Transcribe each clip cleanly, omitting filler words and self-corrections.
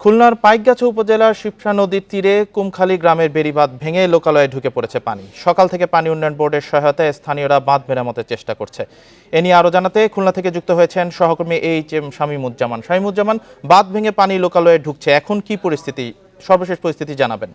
খুলনার পাইকগাছা উপজেলার শিবসা নদীর তীরে কুমখালী গ্রামের বেড়িবাঁধ ভেঙে লোকালয়ে ঢুকে পড়েছে পানি। সকাল থেকে পানি উন্নয়ন বোর্ডের সহায়তায় স্থানীয়রা বাঁধ মেরামতের চেষ্টা করছে। এ নিয়ে আরো জানাতে খুলনা থেকে যুক্ত হয়েছেন সহকর্মী এইচ.এম. শামীমুজ্জামান। বাঁধ ভেঙে পানি লোকালয়ে ঢুকছে, এখন কি পরিস্থিতি, সর্বশেষ পরিস্থিতি জানাবেন।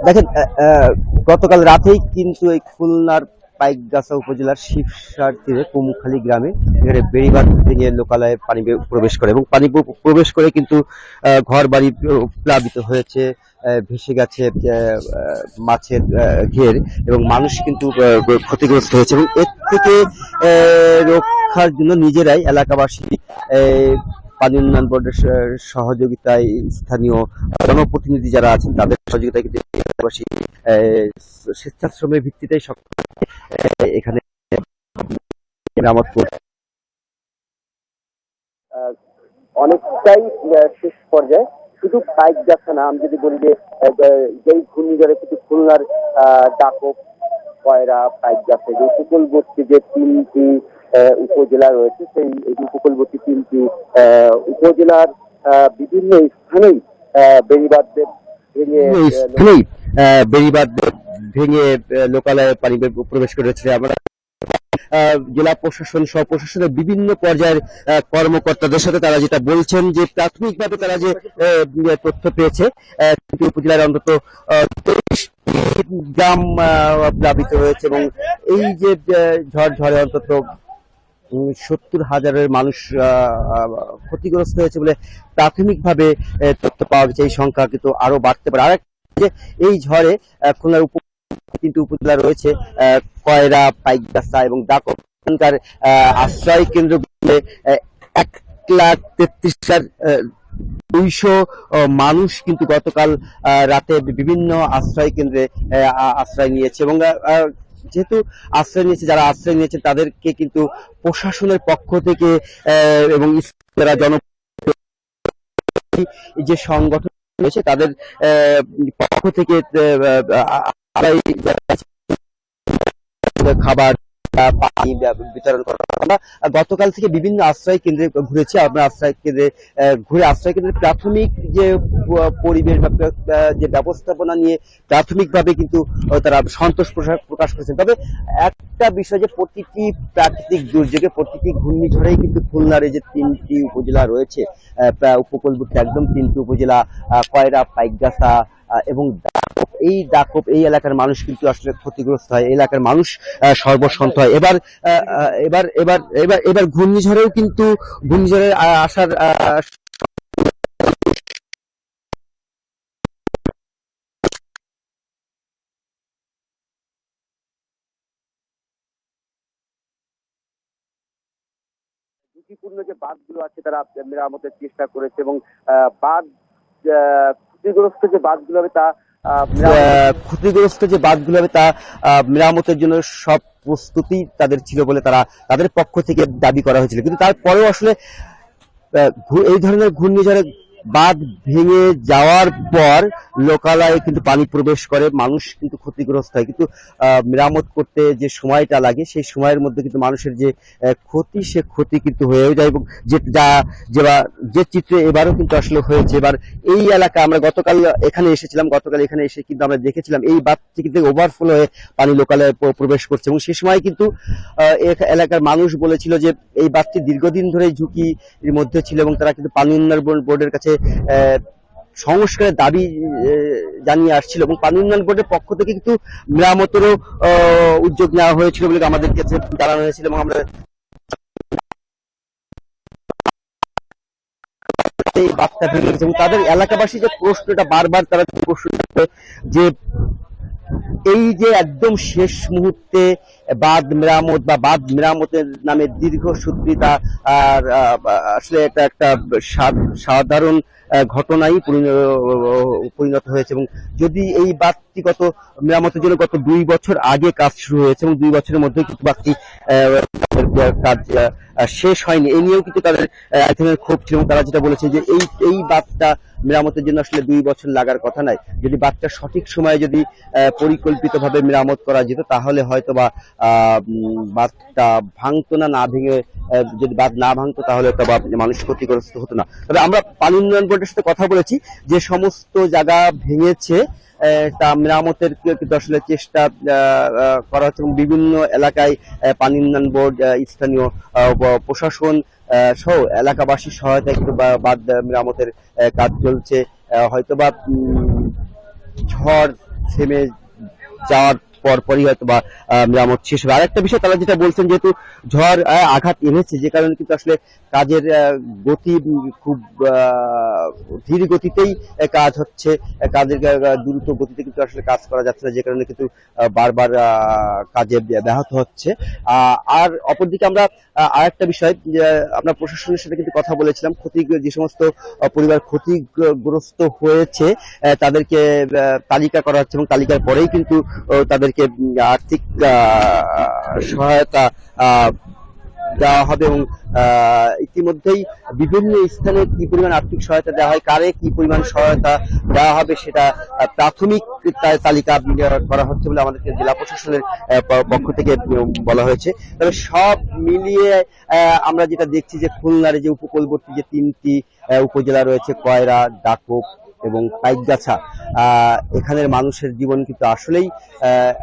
দেখেন, গতকাল রাতেই কিন্তু এই খুলনার পাইকগাছা উপজেলার শিবসার তীরে কুমখালী গ্রামে এখানে বেড়িবাঁধ ভেঙে লোকালয়ে পানি প্রবেশ করে এবং পানি প্রবেশ করে কিন্তু ঘর বাড়ি প্লাবিত হয়েছে, ভেসে গেছে মাছের ঘের এবং মানুষ কিন্তু ক্ষতিগ্রস্ত হয়েছে। এবং এর থেকে রক্ষার জন্য নিজেরাই এলাকাবাসী পানি উন্নয়ন বোর্ডের সহযোগিতায়, স্থানীয় জনপ্রতিনিধি যারা আছেন তাদের সহযোগিতায় কিন্তু এলাকাবাসী স্বেচ্ছাশ্রমের ভিত্তিতে এখানে মেরামত করছে। অনেকটাই শেষ পর্যায়ে, শুধু পাইকগাছা না, আমি যদি বলি যে যেই ঘূর্ণিঝড়ে কিন্তু খুলনার দাপক, কয়রা, পাইকগাছা, যে উপকূলবর্তী যে তিনটি উপজেলা রয়েছে, সেই উপকূলবর্তী তিনটি উপজেলার বিভিন্ন স্থানেই বেড়িবাঁধ বেড়িবাঁধ ভেঙে লোকালয়ে পানি প্রবেশ করেছে। আমরা জেলা প্রশাসন, সহ প্রশাসনের বিভিন্ন পর্যায়ের কর্মকর্তাদের সাথে তারা যেটা বলছেন যে প্রাথমিকভাবে তারা যে তথ্য পেয়েছে, উপজেলার অন্তত 23 গ্রাম প্লাবিত হয়েছে এবং এই যে ঝড়ে অন্তত 70,000-এর মানুষ ক্ষতিগ্রস্ত হয়েছে বলে প্রাথমিকভাবে তথ্য পাওয়া গেছে। এই সংখ্যা কিন্তু আরো বাড়তে পারে। আরেক যে এই ঝড়ে খুলনার তিনটি উপজেলা রয়েছে, কয়রা, পাইকগাছা এবং দাপক, আশ্রয় কেন্দ্রগুলোতে 1,33,200 মানুষ কিন্তু গতকাল রাতে বিভিন্ন আশ্রয় কেন্দ্রে আশ্রয় নিয়েছে এবং যেহেতু আশ্রয় নিয়েছে, যারা আশ্রয় নিয়েছে তাদেরকে কিন্তু প্রশাসনের পক্ষ থেকে এবং যারা যে সংগঠন রয়েছে তাদের পক্ষ থেকে খাবার, পানি বিতরণ করা। আমরা গতকাল থেকে বিভিন্ন আশ্রয় কেন্দ্রে ঘুরেছি। আমরা আশ্রয় কেন্দ্রের প্রাথমিক যে পরিবেশ বা যে ব্যবস্থাপনা নিয়ে প্রাথমিকভাবে কিন্তু তারা সন্তোষ প্রকাশ করেছেন। তবে একটা বিষয়, যে প্রতিটি প্রাকৃতিক দুর্যোগে, প্রতিটি ঘূর্ণিঝড়েই কিন্তু খুলনার যে তিনটি উপজেলা রয়েছে, উপকূলবর্তী একদম তিনটি উপজেলা, কয়রা, পাইকগাছা এবং দাকব, এই এলাকার মানুষ কিন্তু আসলে ক্ষতিগ্রস্ত হয়, এই এলাকার মানুষ সর্বস্বান্ত হয়। এবার ঘূর্ণিঝড়েও কিন্তু ঘূর্ণিঝড়ের আসার ঝুঁকিপূর্ণ যে বাঁধগুলো আছে তারা মেরামতের চেষ্টা করেছে এবং বাঁধ ক্ষতিগ্রস্ত যে বাঁধগুলো হবে তা মেরামতের জন্য সব প্রস্তুতি তাদের ছিল বলে তাদের পক্ষ থেকে দাবি করা হয়েছিল। কিন্তু তারপরেও আসলে এই ধরনের ঘূর্ণিঝড়ে বাঁধ ভেঙে যাওয়ার পর লোকালয়ে কিন্তু পানি প্রবেশ করে, মানুষ কিন্তু ক্ষতিগ্রস্ত হয়। কিন্তু মেরামত করতে যে সময়টা লাগে, সেই সময়ের মধ্যে কিন্তু মানুষের যে ক্ষতি, সে ক্ষতি কিন্তু হয়ে যায় এবং যে চিত্রে এবারও কিন্তু আসলে হয়েছে। এবার এই এলাকা, আমরা গতকাল এখানে এসে কিন্তু আমরা দেখেছিলাম এই বাঁধটি কিন্তু ওভারফ্লো হয়ে পানি লোকালয়ে প্রবেশ করছে এবং সে সময় কিন্তু এলাকার মানুষ বলেছিল যে এই বাঁধটি দীর্ঘদিন ধরে ঝুঁকির মধ্যে ছিল এবং তারা কিন্তু পানি উন্নয়ন বোর্ডের কাছে সংস্কারের দাবি জানিয়ে আসছিল এবং পানি উন্নয়ন বোর্ডের পক্ষ থেকে কিন্তু মেরামতেরও উদ্যোগ নেওয়া হয়েছিল বলে আমাদের কাছে জানানো হয়েছিল এবং আমরা এই বার্তা ভেঙে গেছে। এবং তাদের এলাকাবাসী যে প্রশ্নটা বারবার তারা প্রশ্ন যে এই যে একদম শেষ মুহূর্তে বাঁধ মেরামত বা বাঁধ মেরামতের নামে দীর্ঘসূত্রিতা, আর আসলে এটা একটা সাধারণ ঘটনাই পরিণত হয়েছে। এবং যদি এই বাঁধটি মেরামতের জন্য গত 2 বছর আগে কাজ শুরু হয়েছে এবং 2 বছরের মধ্যে কিন্তু বাঁধটি কাজ শেষ হয়নি, এই নিয়েও কিন্তু তাদের এক ধরনের ক্ষোভ ছিল। তারা যেটা বলেছে যে এই বাঁধটা মেরামতের জন্য আসলে 2 বছর লাগার কথা নয়, যদি বাঁধটা সঠিক সময়ে যদি পরিকল্পিতভাবে মেরামত করা যেত তাহলে হয়তো বা বাঁধটা ভাঙতো না, ভেঙে যদি বাঁধ না ভাঙতো তাহলে তো মানুষ ক্ষতিগ্রস্ত হতো না। তবে আমরা পানি উন্নয়ন বোর্ডের সাথে কথা বলেছি, যে সমস্ত জায়গা ভেঙেছে তা মেরামতের কিন্তু আসলে চেষ্টা করা হচ্ছে, এবং বিভিন্ন এলাকায় পানি উন্নয়ন বোর্ড, স্থানীয় প্রশাসন সহ এলাকাবাসীর সহায়তায় কিন্তু বাঁধ মেরামতের কাজ চলছে। হয়তোবা ঝড় থেমে যাওয়ার পরপরই হয়তো বা মেরামত শেষ হবে। আরেকটা বিষয় তারা যেটা বলছেন, যেহেতু ঝড় আঘাত এনেছে, যে কারণে কিন্তু আসলে কাজের গতি খুব ধীর গতিতেই কাজ হচ্ছে, কাজের দ্রুত গতিতে কিন্তু আসলে কাজ করা যাচ্ছে না, যে কারণে কিন্তু বারবার কাজে ব্যাহত হচ্ছে। আর অপরদিকে আমরা আরেকটা বিষয়, আমরা প্রশাসনের সাথে কিন্তু কথা বলেছিলাম, যে সমস্ত পরিবার ক্ষতিগ্রস্ত হয়েছে তাদেরকে তালিকা করা হচ্ছে, এবং তালিকার পরেই কিন্তু তাদেরকে আর্থিক সহায়তা দেওয়া হবে, এবং ইতিমধ্যেই বিভিন্ন স্থানে কি পরিমাণ আর্থিক সহায়তা দেওয়া হয়, কারে কি পরিমাণ সহায়তা দেওয়া হবে সেটা প্রাথমিক তালিকা করা হচ্ছে বলে আমাদেরকে জেলা প্রশাসনের পক্ষ থেকে বলা হয়েছে। তবে সব মিলিয়ে আমরা যেটা দেখছি যে খুলনার যে উপকূলবর্তী যে 3টি উপজেলা রয়েছে, কয়রা, দাকোপ এবং পাইকগাছা, এখানের মানুষের জীবন কিন্তু আসলেই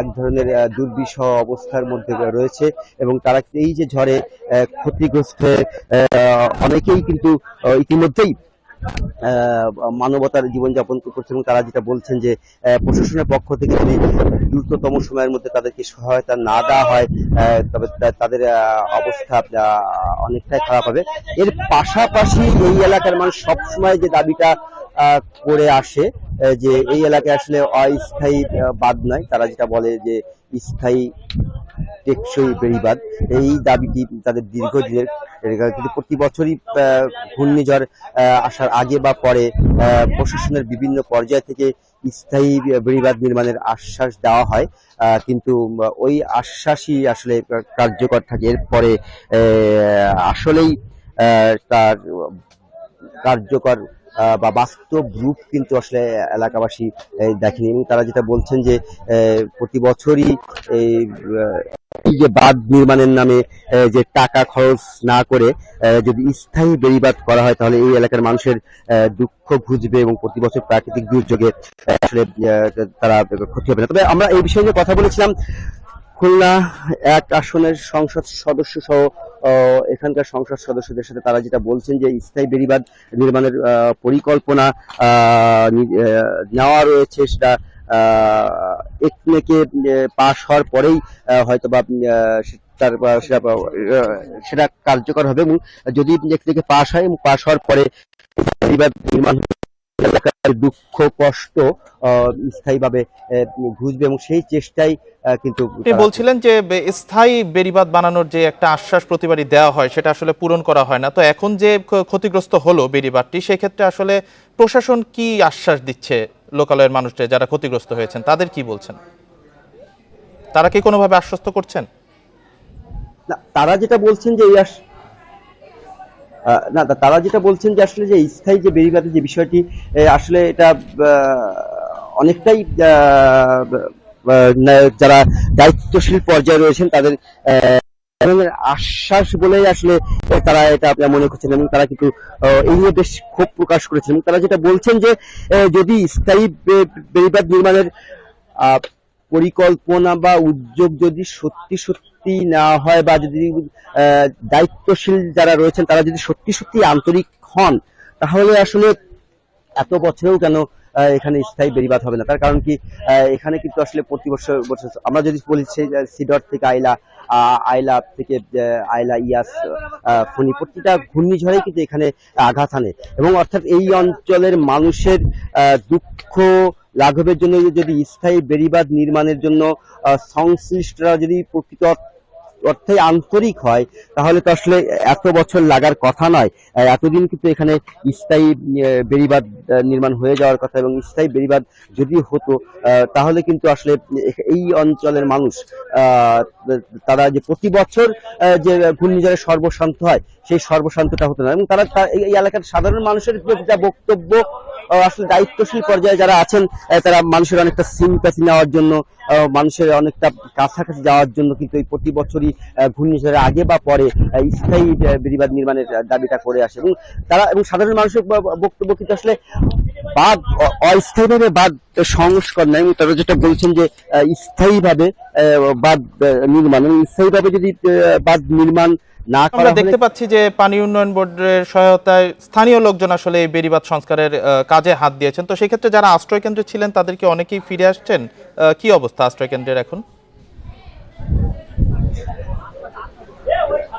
এক ধরনের দুর্বিষহ অবস্থার মধ্যে রয়েছে, এবং তারা এই যে ঝড়ে ক্ষতিগ্রস্ত অনেকেই কিন্তু ইতিমধ্যেই মানবতার জীবনযাপন করছে, এবং তারা যেটা বলছেন যে প্রশাসনের পক্ষ থেকে যদি দ্রুততম সময়ের মধ্যে তাদেরকে সহায়তা না দেওয়া হয় তবে তাদের অবস্থা অনেকটাই খারাপ হবে। এর পাশাপাশি এই এলাকার মানুষ সবসময় যে দাবিটা করে আসে যে এই এলাকায় আসলে অস্থায়ী বাঁধ নয়, তারা যেটা বলে যে স্থায়ী টেকসই বেড়িবাঁধ, এই দাবিটি তাদের দীর্ঘদিনের। কিন্তু প্রতি বছরই ঘূর্ণিঝড় আসার আগে বা পরে প্রশাসনের বিভিন্ন পর্যায় থেকে স্থায়ী বেড়িবাঁধ নির্মাণের আশ্বাস দেওয়া হয়, কিন্তু ওই আশ্বাসই আসলে কার্যকর থাকে, এরপরে আসলেই তার কার্যকর বা বাস্তব রূপ কিন্তু আসলে এলাকাবাসী দেখেনি। এবং তারা যেটা বলছেন যে প্রতি বছরই এই যে বাঁধ নির্মাণের নামে যে টাকা খরচ না করে যদি স্থায়ী বেড়িবাঁধ করা হয় তাহলে এই এলাকার মানুষের দুঃখ ঘুচবে, এবং প্রতি বছর প্রাকৃতিক দুর্যোগে আসলে তারা ক্ষতি হবে না। তবে আমরা এই বিষয়ে নিয়ে কথা বলেছিলাম খুলনা 1 আসনের সংসদ সদস্য সহ এখানকার সংসদ সদস্যদের সাথে। তারা যেটা বলছেন যে স্থায়ী বেড়িবাঁধ নির্মাণের পরিকল্পনা নেওয়া রয়েছে, সেটা একনেকে পাশ হওয়ার পরেই হয়তোবা সেটা কার্যকর হবে, এবং যদি একনেকে পাশ হয় এবং পাশ হওয়ার পরে বেড়িবাঁধ নির্মাণ এলাকার দুঃখ কষ্ট স্থায়ীভাবে ঘুচবে, এবং সেই চেষ্টাই কিন্তু আপনি বলছিলেন যে স্থায়ী বেড়িবাঁধ বানানোর যে একটা আশ্বাস প্রতিবারই দেওয়া হয় সেটা আসলে পূরণ করা হয় না। তো এখন যে ক্ষতিগ্রস্ত হলো বেড়িবাঁধটি, সেক্ষেত্রে আসলে প্রশাসন কি আশ্বাস দিচ্ছে লোকালয়ের মানুষদের যারা ক্ষতিগ্রস্ত হয়েছেন, তাদের কি বলছেন? তারা কি কোনোভাবে আশ্বস্ত করছেন? না, তারা যেটা বলছেন যে তারা যেটা বলছেন যে আসলে যে স্থায়ী যে বেড়িবাঁধের যে বিষয়টি, আসলে এটা অনেকটাই যারা দায়িত্বশীল পর্যায়ে রয়েছেন তাদের আশ্বাস বলেই আসলে তারা এটা মনে করছেন, এবং তারা কিন্তু এই নিয়ে বেশ ক্ষোভ প্রকাশ করেছেন। এবং তারা যেটা বলছেন যে যদি স্থায়ী বেড়িবাঁধ নির্মাণের পরিকল্পনা বা উদ্যোগ যদি সত্যি সত্যি না হয়, বা যদি দায়িত্বশীল যারা রয়েছেন তারা যদি সত্যি সত্যি আন্তরিক হন, তাহলে আসলে এত বছরেও কেন এখানে স্থায়ী বেড়িবাঁধ হবে না। তার কারণ কি, এখানে কিন্তু আসলে প্রতি বছর আমরা যদি বলি সিডর থেকে আইলা থেকে আইলা, ইয়াস, ফণি, প্রতিটা ঘূর্ণিঝড়েই কিন্তু এখানে আঘাত হানে, এবং অর্থাৎ এই অঞ্চলের মানুষের দুঃখ লাঘবের জন্য যদি স্থায়ী বেড়িবাঁধ নির্মাণের জন্য সংশ্লিষ্টরা যদি প্রকৃত অর্থে আন্তরিক হয়, তাহলে তো আসলে এত বছর লাগার কথা নয়। এতদিন কিন্তু এখানে স্থায়ী বেড়িবাঁধ নির্মাণ হয়ে যাওয়ার কথা, এবং স্থায়ী বেড়িবাঁধ যদি হতো তাহলে কিন্তু আসলে এই অঞ্চলের মানুষ তারা যে প্রতি বছর যে ঘূর্ণিঝড়ে সর্বশান্ত হয় সেই সর্বশান্তটা হতো না। এবং তারা এই এলাকার সাধারণ মানুষের যা বক্তব্য আসলে দায়িত্বশীল পর্যায়ে যারা আছেন তারা মানুষের অনেকটা সিম্প্যাথি নেওয়ার জন্য, মানুষের অনেকটা কাছাকাছি যাওয়ার জন্য কিন্তু এই প্রতি বছরই ঘূর্ণিঝড়ের আগে বা পরে স্থায়ী বেড়িবাঁধ নির্মাণের দাবিটা করে আসে। এবং তারা এবং সাধারণ মানুষের বক্তব্য কিন্তু আসলে বাঁধ অস্থায়ীভাবে বাঁধ সংস্কার নাই, এবং তারা যেটা বলছেন যে স্থায়ীভাবে বাঁধ নির্মাণ, এবং স্থায়ীভাবে যদি বাঁধ নির্মাণ না করা আমরা হলে দেখতে পাচ্ছি যে পানি উন্নয়ন বোর্ডের সহায়তায় স্থানীয় লোকজন আসলে এই বেড়িবাঁধ সংস্কারের কাজে হাত দিয়েছেন। তো সেই ক্ষেত্রে যারা আশ্রয় কেন্দ্রে ছিলেন তাদেরকে অনেকেই ফিরে আসছেন। কি অবস্থা আশ্রয় কেন্দ্রের এখন?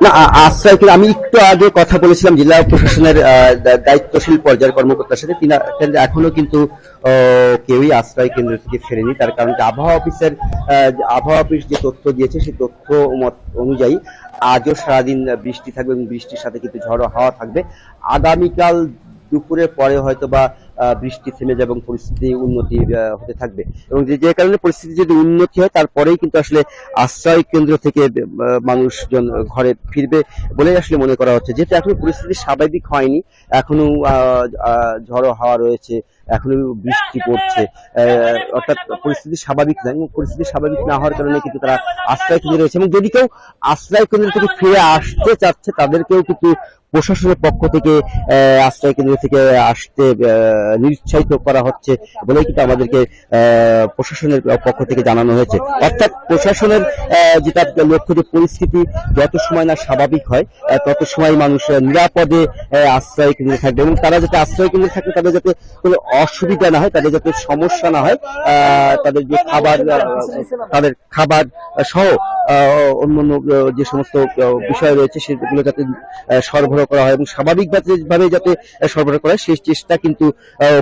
না, আশ্রয় কেন্দ্র আমি একটু আগে কথা বলেছিলাম জেলা প্রশাসনের দায়িত্বশীল পর্যায়ের কর্মকর্তার সাথে, তিনি এখনো কিন্তু কেউই আশ্রয় কেন্দ্র থেকে ফেরেনি। তার কারণ আবহাওয়া অফিস যে তথ্য দিয়েছে সেই তথ্য অনুযায়ী আজও সারাদিন বৃষ্টি থাকবে, এবং বৃষ্টির সাথে কিন্তু ঝড়ো হাওয়া থাকবে। আগামীকাল দুপুরের পরে হয়তো বা বৃষ্টি থেমে যাবে এবং পরিস্থিতি উন্নতি হতে থাকবে, এবং যে কারণে পরিস্থিতি যদি উন্নতি হয় তারপরেই কিন্তু আসলে আশ্রয় কেন্দ্র থেকে মানুষজন ঘরে ফিরবে বলেই আসলে মনে করা হচ্ছে। যেহেতু এখনো পরিস্থিতি স্বাভাবিক হয়নি, এখনো ঝড়ো হাওয়া রয়েছে, এখনো বৃষ্টি পড়ছে, অর্থাৎ পরিস্থিতি স্বাভাবিক নয়। এবং পরিস্থিতি স্বাভাবিক না হওয়ার কারণে কিন্তু তারা আশ্রয় কেন্দ্রে রয়েছে, এবং যদি কেউ আশ্রয় কেন্দ্র থেকে ফিরে আসতে চাচ্ছে তাদেরকেও কিন্তু প্রশাসনের পক্ষ থেকে আশ্রয় কেন্দ্র থেকে আসতে নিরুৎসাহিত করা হচ্ছে বলেই কিন্তু আমাদেরকে প্রশাসনের পক্ষ থেকে জানানো হয়েছে। অর্থাৎ প্রশাসনের যেটা লক্ষ্য, যে পরিস্থিতি যত সময় না স্বাভাবিক হয় তত সময় মানুষ নিরাপদে আশ্রয় কেন্দ্রে থাকবে, এবং তারা যাতে আশ্রয় কেন্দ্রে থাকবে তাদের যাতে কোনো অসুবিধা না হয়, তাদের যাতে সমস্যা না হয়, তাদের যে তাদের খাবার সহ অন্যান্য যে সমস্ত বিষয় রয়েছে সেগুলো যাতে সরবরাহ করা হয় এবং স্বাভাবিকভাবে যাতে সরবরাহ করা হয় সেই চেষ্টা কিন্তু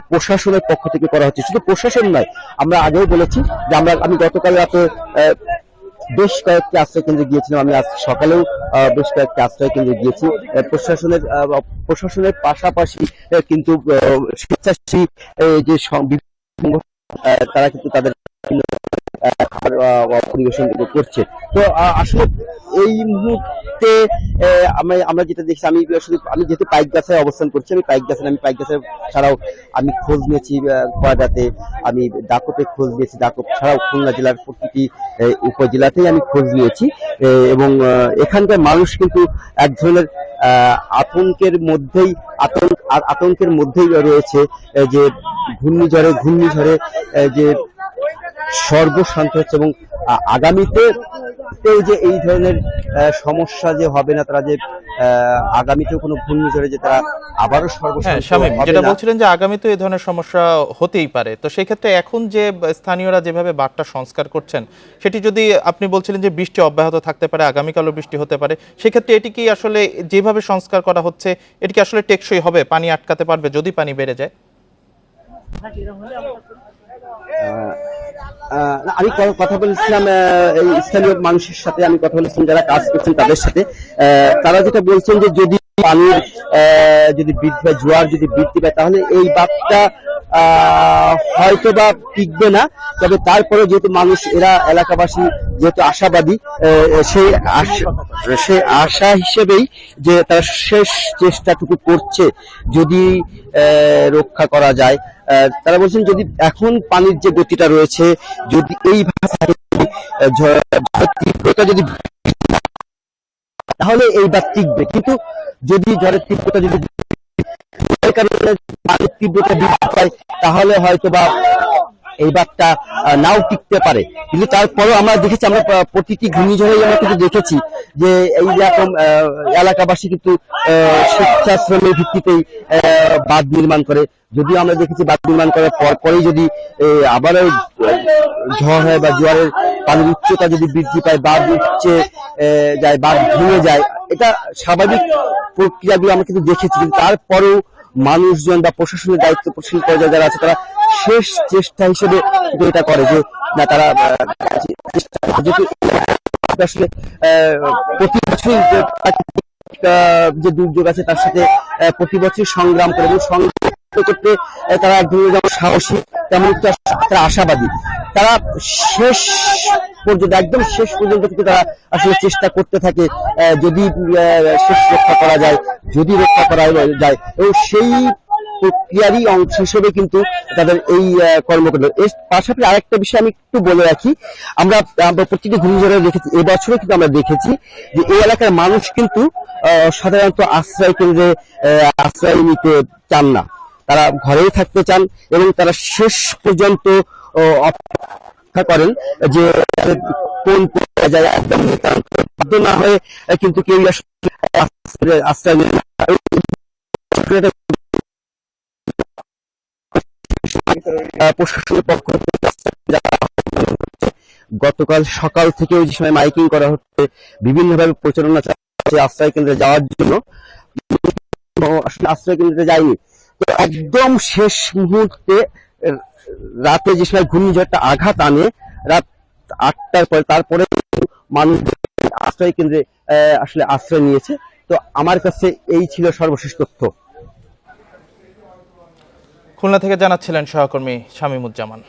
প্রশাসনের পক্ষ থেকে করা হচ্ছে। শুধু প্রশাসন নয়, আমরা আগেও বলেছি যে আমি গতকাল রাতে বেশ কয়েকটি আশ্রয় কেন্দ্রে গিয়েছিলাম, আমি আজ সকালেও বেশ কয়েকটি আশ্রয় কেন্দ্রে গিয়েছি। প্রশাসনের পাশাপাশি কিন্তু স্বেচ্ছাসেবী যে তারা কিন্তু তাদের খাবার পরিবেশন করছে। তো আসলে এই মুহূর্তে আমরা যেটা দেখছি, আমি যেহেতু পাইকগাছায় অবস্থান করছি, আমি পাইকগাছা ছাড়াও আমি খোঁজ নিয়েছি কয়রাতে, আমি দাকপে খোঁজ নিয়েছি, দাকপ ছাড়াও খুলনা জেলার প্রতিটি উপজেলাতেই আমি খোঁজ নিয়েছি, এবং এখানকার মানুষ কিন্তু এক ধরনের আতঙ্কের মধ্যেই রয়েছে, যে ঘূর্ণিঝড়ে যে সর্বশান্ত হচ্ছে, এবং আগামীতে যে এই ধরনের সমস্যা যে হবে না, তারা যে আগামীতেও কোনো ঘূর্ণিঝড়ে যে তারা আবারও সর্বশান্ত শামীম, হবে যেটা না। বলছিলেন যে আগামীতে এই ধরনের সমস্যা হতেই পারে, তো সেই ক্ষেত্রে এখন যে স্থানীয়রা যেভাবে বাঁধটা সংস্কার করছেন সেটি যদি আপনি বলছিলেন যে বৃষ্টি অব্যাহত থাকতে পারে, আগামীকালও বৃষ্টি হতে পারে, সেক্ষেত্রে এটি কি আসলে যেভাবে সংস্কার করা হচ্ছে এটি কি আসলে টেকসই হবে? পানি আটকাতে পারবে যদি পানি বেড়ে যায়? আমি কথা বলেছিলাম এই স্থানীয় মানুষের সাথে, আমি কথা বলেছিলাম যারা কাজ করছেন তাদের সাথে। তারা যেটা বলছেন যে যদি পানির যদি বৃদ্ধি পায়, জোয়ার যদি বৃদ্ধি পায়, তাহলে এই বাঁধটা হয়তো বা টিকবে না। তবে তারপরে যেহেতু এলাকাবাসী যেহেতু আশাবাদী, সেই আশা হিসেবেই যে তারা শেষ চেষ্টাটুকু করছে যদি রক্ষা করা যায়। তারা বলছেন যদি এখন পানির যে গতিটা রয়েছে, যদি এইভাবে তীব্রতা যদি, তাহলে এই বাঁধ টিকবে, কিন্তু যদি ঝড়ের তীব্রতা যদি পানির তীব্রতা বৃদ্ধি পায় তাহলে হয়তো বা এই বাঁধটা নাও টিকতে পারে। কিন্তু তারপরেও আমরা প্রতিটি ঘূর্ণিঝড়েই আমরা কিন্তু দেখেছি যে এই রকম এলাকাবাসী কিন্তু স্বেচ্ছাশ্রমের ভিত্তিতেই বাঁধ নির্মাণ করে। যদিও আমরা দেখেছি বাঁধ নির্মাণ করার পরেই যদি আবারও ঝড় হয় বা জোয়ারের পানির উচ্চতা যদি বৃদ্ধি পায়, বাঁধ উপচে যায়, বাঁধ ভেঙে যায়, এটা স্বাভাবিক প্রক্রিয়াগুলো আমরা কিন্তু দেখেছি। কিন্তু তারপরেও মানুষজন বা প্রশাসনের দায়িত্বশীল পর্যায়ে যারা আছে তারা শেষ চেষ্টা হিসেবে এটা করে যে না, তারা আসলে প্রতি বছরই যে দুর্যোগ আছে তার সাথে প্রতি বছর সংগ্রাম করে, এবং সংগ্রাম করতে তারা একদমই যেমন সাহসী তেমন তারা আশাবাদী। তারা একদম শেষ পর্যন্ত কিন্তু তারা আসলে চেষ্টা করতে থাকে যদি শেষ রক্ষা করা যায়, এবং সেই প্রক্রিয়ারই অংশ হিসেবে কিন্তু তাদের এই কর্মকাণ্ড। এর পাশাপাশি আরেকটা বিষয় আমি একটু বলে রাখি, আমরা প্রত্যেকটি ঘূর্ণিঝড়ে দেখেছি, এবছরও কিন্তু আমরা দেখেছি যে এই এলাকার মানুষ কিন্তু সাধারণত আশ্রয় কেন্দ্রে আশ্রয় নিতে চান না, তারা ঘরেই থাকতে চান এবং তারা শেষ পর্যন্ত অপেক্ষা করেন যে কোন পর্যায়ে একদম বাধ্য না হয়ে কিন্তু কেউ আশ্রয় নেন না। প্রশাসনের পক্ষ থেকে গতকাল সকাল থেকে ওই সময় মাইকিং করা হচ্ছে, বিভিন্নভাবে প্রচারণা চালাচ্ছে আশ্রয় কেন্দ্রে যাওয়ার জন্য, আসলে আশ্রয় কেন্দ্রে যায়নি। তো একদম শেষ মুহূর্তে রাতে যে সময় ঘূর্ণিঝড়টা আঘাত আনে রাত 8টার পরে, তারপরে মানুষ আশ্রয় কেন্দ্রে আসলে আশ্রয় নিয়েছে। তো আমার কাছে এই ছিল সর্বশেষ তথ্য। খুলনা থেকে জানাচ্ছিলেন সহকর্মী শামীমুজ্জামান।